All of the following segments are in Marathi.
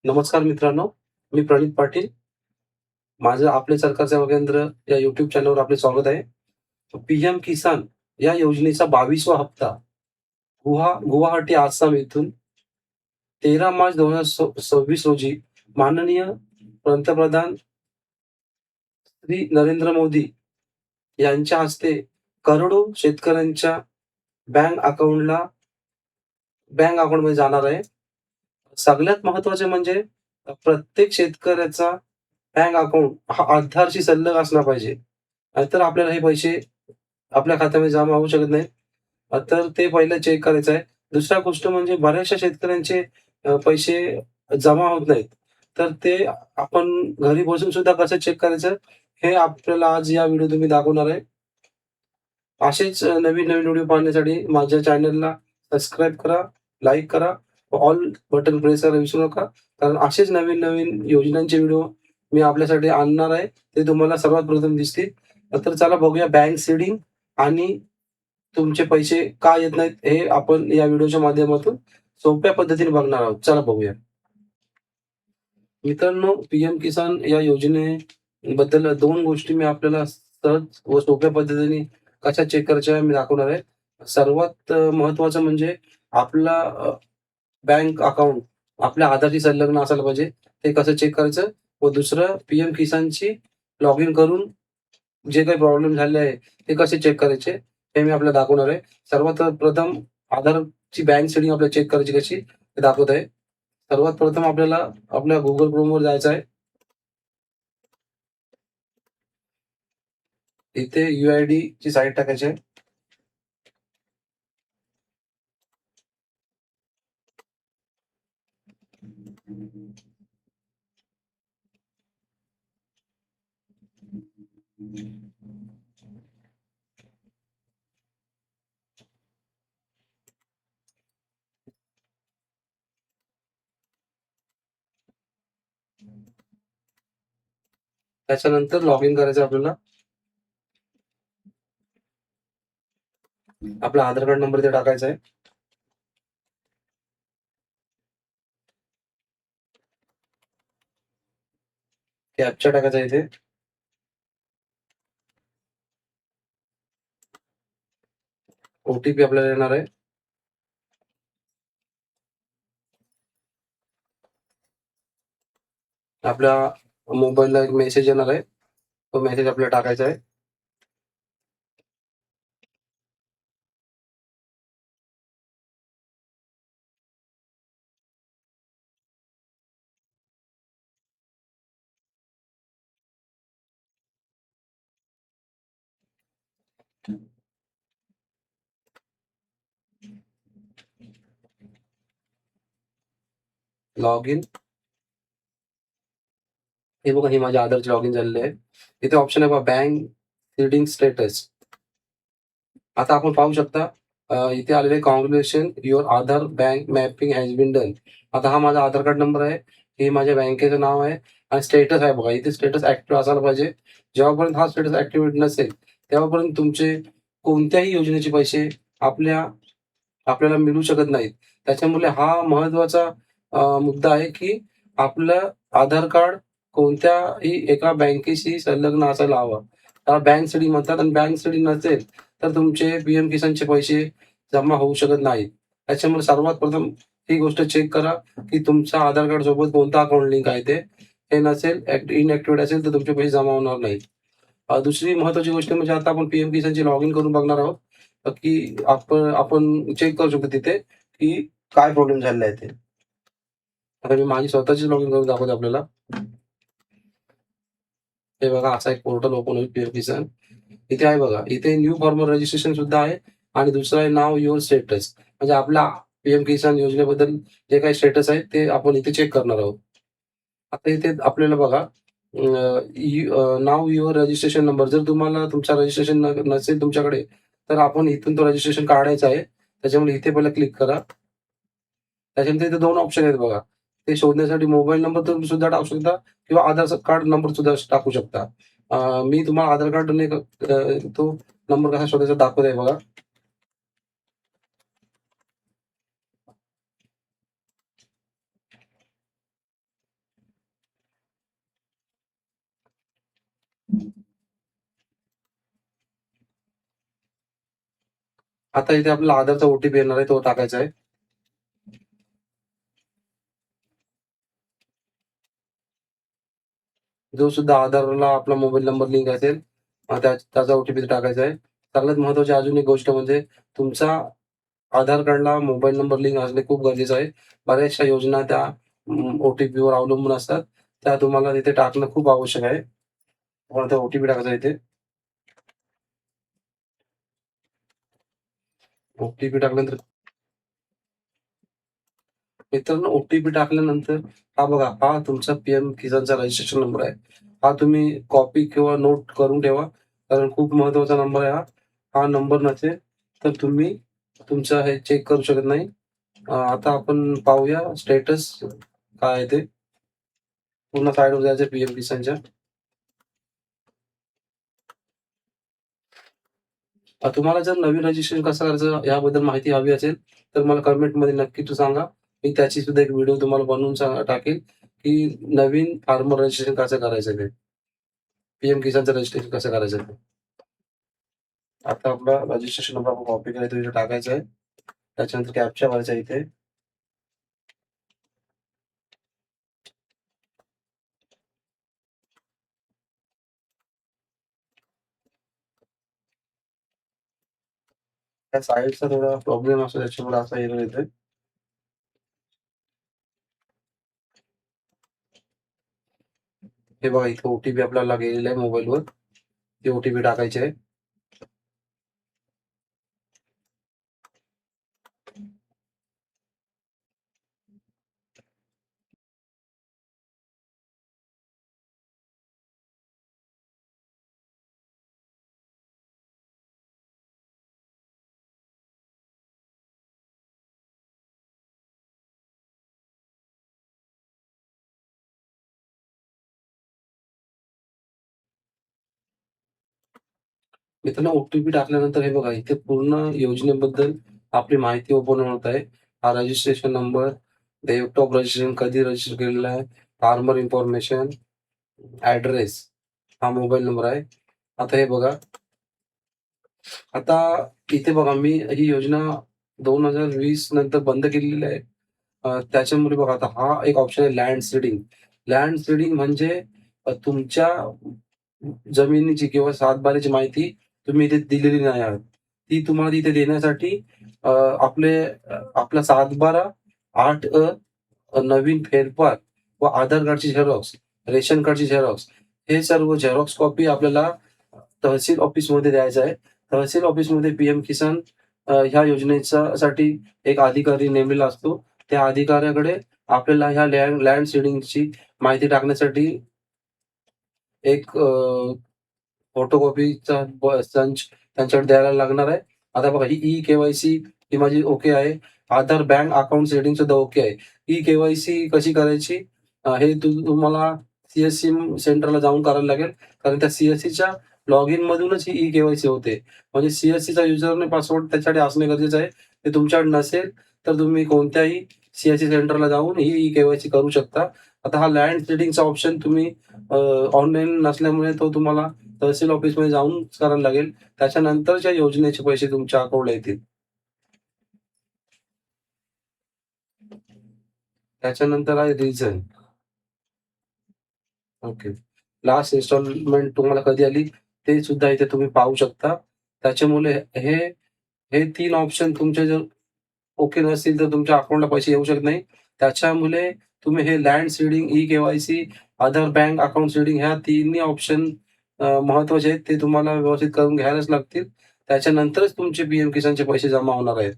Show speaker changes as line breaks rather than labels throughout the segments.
नमस्कार मित्रांनो, मी प्रणित पाटील. माझं आपले सरकार सेवा केंद्र या YouTube चॅनलवर आपले स्वागत आहे. पी-एम किसान या योजनेचा 22वा हप्ता गुवाहाटी आसाम येथून 13 मार्च 2026 रोजी माननीय पंतप्रधान श्री नरेंद्र मोदी यांच्या हस्ते करोडो शेतकऱ्यांच्या बँक अकाउंटला बँक अकाउंटमध्ये जाणार आहे. सगळ्यात महत्त्वाचे म्हणजे प्रत्येक शेतकऱ्याचा बँक अकाउंट हा आधारशी संलग्न असला पाहिजे. नाहीतर आपल्याला हे पैसे आपल्या खात्यामध्ये जमा होऊ शकत नाहीत. तर ते पहिलं चेक करायचं आहे. दुसरा गोष्ट म्हणजे बऱ्याचशा शेतकऱ्यांचे पैसे जमा होत नाहीत. तर ते आपण घरी बसून सुद्धा कसं चेक करायचं, हे आपल्याला आज या व्हिडिओत मी दाखवणार आहे. असेच नवीन-नवीन व्हिडिओ पाहण्यासाठी माझ्या चॅनलला सबस्क्राईब करा, लाईक करा, ऑल बटन प्रेस करायला विसरू नका. कारण असेच नवीन-नवीन योजनांचे व्हिडिओ मी आपल्यासाठी आणणार आहे. ते तुम्हाला सर्वात प्रथम दिसतील. तर चला बघूया बँक सीडिंग आणि तुमचे पैसे का येत नाहीत, हे आपण या व्हिडिओच्या माध्यमातून सोप्या पद्धतीने बघणार आहोत. चला बघूया. मित्रांनो, पी-एम किसान या योजनेबद्दल 2 गोष्टी मी आपल्याला सहज व सोप्या पद्धतीने कशा चेक करायच्या मी दाखवणार आहे. सर्वात महत्त्वाचं म्हणजे आपला बँक अकाउंट आपल्या आधारशी संलग्न असायला पाहिजे. ते कसं चेक करायचं व दुसरं पी-एम किसानची लॉग इन करून जे काही प्रॉब्लेम झाले आहे, ते कसे चेक करायचे, हे मी आपल्याला दाखवणार आहे. सर्वात प्रथम आधारची बँक सेटिंग आपल्याला चेक करायची कशी, ते दाखवत आहे. सर्वात प्रथम आपल्याला आपल्या Google Chromeवर जायचं आहे. इथे UIDची साईट टाकायची आहे. त्याच्यानंतर लॉग इन करायचं आपल्याला. आपला आधार कार्ड नंबर इथे टाकायचा आहे. कॅप्चा टाकायचा आहे इथे. ओ-टी-पी आपल्याला येणार आहे. आपल्या मोबाईलला एक मेसेज येणार आहे. तो मेसेज आपल्याला टाकायचा आहे. Log in. हे बघा, हे माझ्या आधारचे लॉग इन झालेले आहे. इथे ऑप्शन आहे बघा, बँक सीडिंग स्टेटस. आता आपण पाहू शकता इथे आलेले congratulation your Aadhaar bank mapping has been done. आता हा माझा आधार कार्ड नंबर आहे, हे माझ्या बँकेचं नाव आहे आणि स्टेटस आहे बघा. इथे स्टेटस ऍक्टिव्ह असायला पाहिजे. जेव्हापर्यंत हा स्टेटस ऍक्टिव्हेट नसेल, तेव्हापर्यंत तुमचे कोणत्याही योजनेचे पैसे आपल्याला मिळू शकत नाहीत. त्याच्यामुळे हा महत्त्वाचा मुद्दा आहे, की आपलं आधार कार्ड कोणत्याही एका बँकेशी संलग्न असायला हवं. त्याला बँक सीडिंग म्हणतात आणि बँक सीडिंग नसेल, तर तुमचे पी-एम किसानचे पैसे जमा होऊ शकत नाहीत. त्याच्यामुळे सर्वात प्रथम ही गोष्ट चेक करा, की तुमच्या आधार कार्ड सोबत कोणता अकाउंट लिंक आहे ते. हे नसेल, इनॅक्टिव्हेट असेल, तर तुमचे पैसे जमा होणार नाहीत. दुसरी महत्त्वाची गोष्ट म्हणजे आता आपण पी-एम किसानची लॉग इन करून बघणार आहोत, की आपण चेक करू शकतो तिथे, की काय प्रॉब्लेम झालेला आहे ते. आता मी माझी स्वतःची लॉग इन करून दाखवतो आपल्याला. हे बघा, असा एक पोर्टल ओपन होईल पी-एम किसान. इथे आहे बघा, इथे न्यू फॉर्मर रजिस्ट्रेशन सुद्धा आहे आणि दुसरं आहे नाव युअर स्टेटस. म्हणजे आपला पी-एम किसान योजनेबद्दल जे काही स्टेटस आहे ते आपण इथे चेक करणार आहोत. आता इथे आपल्याला बघा, नाव युअर रजिस्ट्रेशन नंबर. जर तुम्हाला तुमचा रजिस्ट्रेशन नसेल तुमच्याकडे, तर आपण इथून तो रजिस्ट्रेशन काढायचा आहे. त्याच्यामुळे इथे पहिला क्लिक करा. त्याच्यानंतर इथे 2 ऑप्शन आहेत बघा. ते शोधण्यासाठी मोबाईल नंबर तुम्ही सुद्धा टाकू शकता किंवा आधार कार्ड नंबर सुद्धा टाकू शकता. मी तुम्हाला आधार कार्डने तो नंबर कसा शोधायचा दाखवत आहे बघा. आता इथे आपल्याला आधारचा ओटीपी येणार आहे, तो टाकायचा आहे. जो सुद्धा आधारला आपला मोबाईल नंबर लिंक असेल, त्याचा ओटीपी टाकायचा आहे. सगळ्यात महत्त्वाची अजून एक गोष्ट म्हणजे तुमचा आधार कार्डला मोबाईल नंबर लिंक असणे खूप गरजेचं आहे. बऱ्याचशा योजना त्या ओटीपीवर अवलंबून असतात. त्या तुम्हाला तिथे टाकणं खूप आवश्यक आहे. तुम्हाला त्या ओटीपी टाकायचा आहे इथे. ओटीपी टाकल्यानंतर मित्रांनो, ओटीपी टाकल्यानंतर हा बघा, हा तुमचा पीएम किसानचा रजिस्ट्रेशन नंबर आहे. हा तुम्ही कॉपी किंवा नोट करून ठेवा. कारण खूप महत्त्वाचा नंबर आहे हा. हा नंबर नसेल तर तुम्ही तुमचं हे चेक करू शकत नाही. आता आपण पाहूया स्टेटस काय आहे ते. पूर्ण साइडवर जायचं पीएम किसानच्या. तुम्हाला जर नवीन रजिस्ट्रेशन कसं करायचं याबद्दल माहिती हवी असेल, तर मला कमेंटमध्ये नक्की तू सांगा. मी त्याची सुद्धा एक व्हिडिओ तुम्हाला बनवून टाकेल, की नवीन फार्मर रजिस्ट्रेशन कसं करायचं ते. पीएम किसानचं रजिस्ट्रेशन कसं करायचं ते. आता आपला रजिस्ट्रेशन नंबर आपण कॉपी करायचा इथे टाकायचा आहे. त्याच्यानंतर कॅप्चा भरायचा इथे. त्या साइडचा थोडा प्रॉब्लेम असतो त्याच्यामुळे असा एरर येतोय. हे बघा इथे ओटीपी आपल्याला गेलेला आहे मोबाईलवर. ते ओटीपी टाकायचे आहे. मित्रांनो, ओटीपी टाकल्यानंतर हे बघा इथे पूर्ण योजनेबद्दल आपली माहिती ओपन होत आहे. हा रजिस्ट्रेशन नंबर, डेट रजिस्ट्रेशन कधी रजिस्टर केलेलं आहे, फार्मर इन्फॉर्मेशन, ॲड्रेस, हा मोबाईल नंबर आहे. आता हे बघा, आता इथे बघा मी ही योजना 2020 नंतर बंद केलेली आहे. त्याच्यामुळे बघा आता हा एक ऑप्शन आहे लँड सीडिंग. लँड सीडिंग म्हणजे तुमच्या जमिनीची किंवा सातबाऱ्याची माहिती तुम्ही इथे दिलेली नाही आहे. ती तुम्हाला तिथे देण्यासाठी आपला सातबारा 8 नवीन फेरफार व आधार कार्डची झेरॉक्स, रेशन कार्डची झेरॉक्स, हे सर्व झेरॉक्स कॉपी आपल्याला तहसील ऑफिसमध्ये द्यायचं आहे. तहसील ऑफिसमध्ये पीएम किसान ह्या साठी एक अधिकारी नेमलेला असतो. त्या अधिकाऱ्याकडे आपल्याला ह्या लँड सीडिंगची माहिती टाकण्यासाठी एक फोटोकॉपीचा संच त्यांच्याकडे द्यायला लागणार आहे. आता बघा ही ई-के-वाय-सी ही माझी ओके आहे. आधार बँक अकाउंट सेटिंग सुद्धा ओके आहे. ई-के-वाय-सी कशी करायची हे तुम्हाला सी सेंटरला जाऊन करायला लागेल. कारण त्या सी-एस-सीच्या लॉगिनमधूनच ही ई-के-वाय-सी होते. म्हणजे सी-एस-सीचा युजर पासवर्ड त्याच्याकडे असणे गरजेचं आहे. ते तुमच्याकडे नसेल तर तुम्ही कोणत्याही सी-एस-सी सेंटरला जाऊन ही ई-के-वाय-सी करू शकता. आता हा लँड सीडिंगचा ऑप्शन तुम्ही ऑनलाईन नसल्यामुळे तो तुम्हाला तहसील ऑफिसमध्ये जाऊन करायला लागेल. त्याच्यानंतरच्या योजनेचे पैसे तुमच्या अकाउंटला येतील. त्याच्यानंतर आहे रिझन. ओके. लास्ट इन्स्टॉलमेंट तुम्हाला कधी आली ते सुद्धा इथे तुम्ही पाहू शकता. त्याच्यामुळे हे हे 3 ऑप्शन तुमचे जर ओके नसतील तर तुमच्या अकाउंटला पैसे येऊ शकत नाही. त्याच्यामुळे तुम्ही हे लँड सीडिंग, ई-के-वाय-सी, आधार बँक अकाउंट सीडिंग ह्या तिन्ही ऑप्शन महत्त्वाचे आहेत. ते तुम्हाला व्यवस्थित करून घ्यायलाच लागतील. त्याच्यानंतरच तुमचे पीएम किसानचे पैसे जमा होणार आहेत.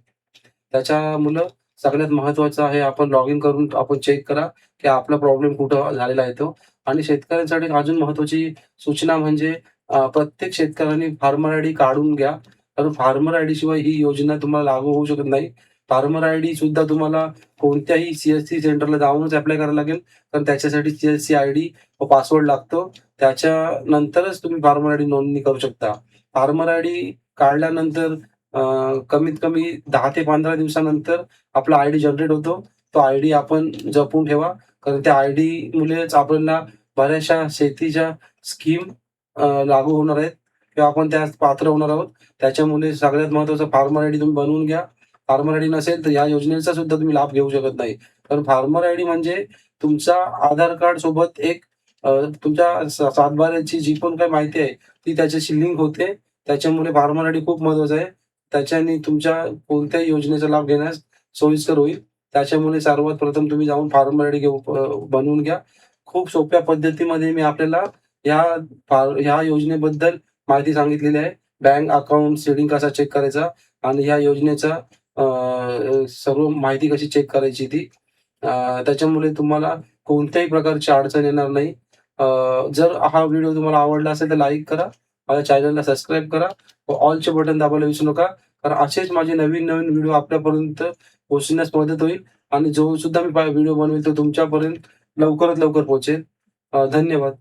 त्याच्यामुळं सगळ्यात महत्त्वाचं आहे आपण लॉग इन करून आपण चेक करा, की आपला प्रॉब्लेम कुठं झालेला आहे तो. आणि शेतकऱ्यांसाठी अजून महत्त्वाची सूचना म्हणजे प्रत्येक शेतकऱ्यांनी फार्मर आयडी काढून घ्या. कारण फार्मर आयडी शिवाय ही योजना तुम्हाला लागू होऊ शकत नाही. फार्मर आयडी सुद्धा तुम्हाला कोणत्याही सी सेंटरला जाऊनच अप्लाय करायला लागेल. कारण त्याच्यासाठी सी आयडी व पासवर्ड लागतो. त्याच्यानंतरच तुम्ही फार्मर आयडी नोंदणी करू शकता. फार्मर आयडी काढल्यानंतर कमीत कमी 10 ते 15 दिवसानंतर आपला आयडी जनरेट होतो. तो आयडी आपण जपून ठेवा. कारण त्या आयडीमुळेच आपल्याला बऱ्याचशा शेतीच्या स्कीम लागू होणार आहेत किंवा आपण त्यास पात्र होणार आहोत. त्याच्यामुळे सगळ्यात महत्त्वाचं फार्मर आयडी तुम्ही बनवून घ्या. फार्मर आयडी नसेल तर या योजनेचा सुद्धा तुम्ही लाभ घेऊ शकत नाही. कारण फार्मर आयडी म्हणजे तुमचा आधार कार्ड सोबत एक तुमच्या सातबाऱ्याची जी पण काही माहिती आहे ती त्याच्याशी लिंक होते. त्याच्यामुळे फार्मर आयडी खूप महत्त्वाचा आहे. त्याच्याने तुमच्या कोणत्याही योजनेचा लाभ घेण्यास सोयीस्कर होईल. त्याच्यामुळे सर्वात प्रथम तुम्ही जाऊन फार्मर आयडी बनवून घ्या. खूप सोप्या पद्धतीमध्ये मी आपल्याला ह्या ह्या योजनेबद्दल माहिती सांगितलेली आहे. बँक अकाउंट सीडिंग कसा चेक करायचा आणि ह्या योजनेचा सर्व माहिती कशी चेक करायची ती. त्याच्यामुळे तुम्हाला कोणत्याही प्रकारची अडचण येणार नाही. जर हा व्हिडिओ तुम्हाला आवडला असेल तर लाईक करा. माझ्या चॅनलला सबस्क्राईब करा व ऑलचे बटन दाबायला विसरू नका. कारण असेच माझे नवीन-नवीन व्हिडिओ आपल्यापर्यंत पोहोचण्यास मदत होईल आणि जो सुद्धा मी व्हिडिओ बनवेल तो तुमच्यापर्यंत लवकरात लवकर पोहोचेल. धन्यवाद.